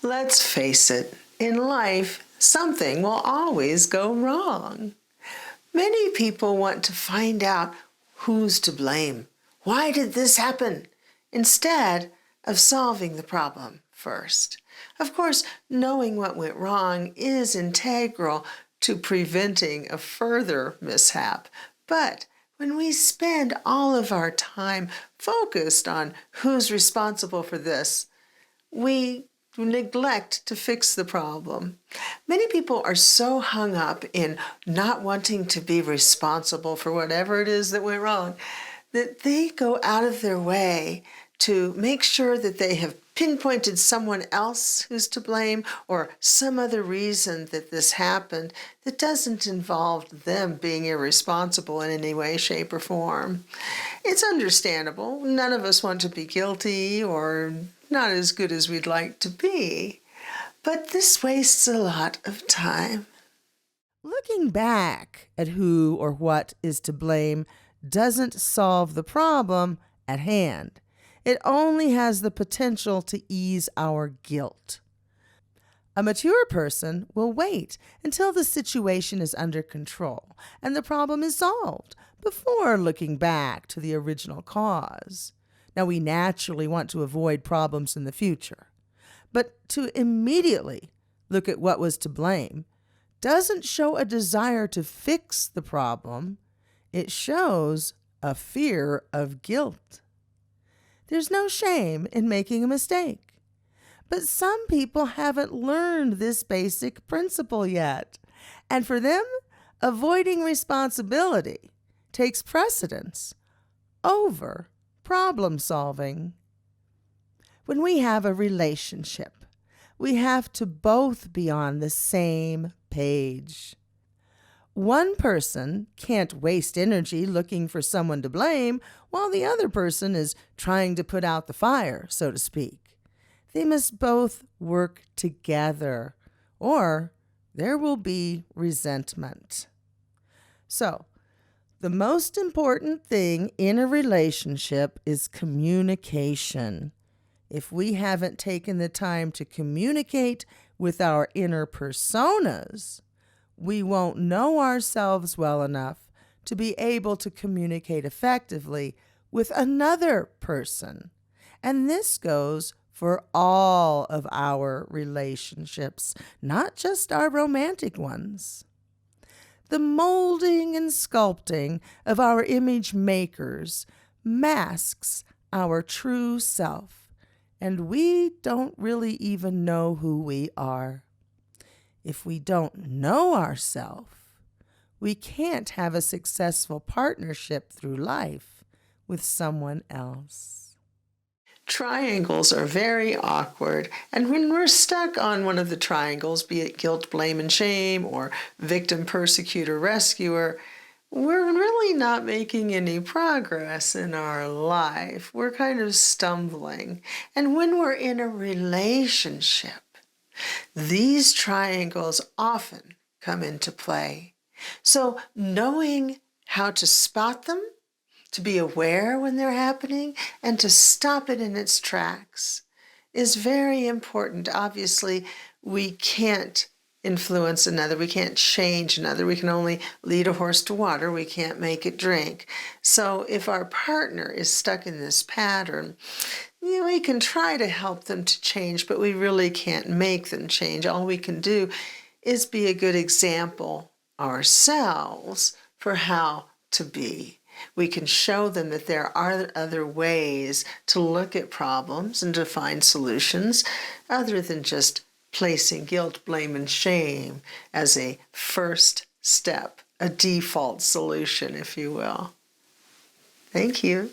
Let's face it, in life, something will always go wrong. Many people want to find out who's to blame. Why did this happen? Instead of solving the problem first. Of course, knowing what went wrong is integral to preventing a further mishap. But when we spend all of our time focused on who's responsible for this, we neglect to fix the problem. Many people are so hung up in not wanting to be responsible for whatever it is that went wrong that they go out of their way to make sure that they have pinpointed someone else who's to blame or some other reason that this happened that doesn't involve them being irresponsible in any way, shape, or form. It's understandable. None of us want to be guilty or not as good as we'd like to be, but this wastes a lot of time. Looking back at who or what is to blame doesn't solve the problem at hand. It only has the potential to ease our guilt. A mature person will wait until the situation is under control and the problem is solved before looking back to the original cause. Now, we naturally want to avoid problems in the future, but to immediately look at what was to blame doesn't show a desire to fix the problem. It shows a fear of guilt. There's no shame in making a mistake, but some people haven't learned this basic principle yet, and for them, avoiding responsibility takes precedence over problem solving. When we have a relationship, we have to both be on the same page. One person can't waste energy looking for someone to blame while the other person is trying to put out the fire, so to speak. They must both work together, or there will be resentment. So, the most important thing in a relationship is communication. If we haven't taken the time to communicate with our inner personas, we won't know ourselves well enough to be able to communicate effectively with another person. And this goes for all of our relationships, not just our romantic ones. The molding and sculpting of our image makers masks our true self, and we don't really even know who we are. If we don't know ourselves, we can't have a successful partnership through life with someone else. Triangles are very awkward, and when we're stuck on one of the triangles, be it guilt, blame, and shame, or victim, persecutor, rescuer, we're really not making any progress in our life. We're kind of stumbling. And when we're in a relationship, these triangles often come into play. So knowing how to spot them, to be aware when they're happening, and to stop it in its tracks is very important. Obviously, we can't influence another. We can't change another. We can only lead a horse to water. We can't make it drink. So if our partner is stuck in this pattern, we can try to help them to change, but we really can't make them change. All we can do is be a good example ourselves for how to be. We can show them that there are other ways to look at problems and to find solutions other than just placing guilt, blame, and shame as a first step, a default solution, if you will. Thank you.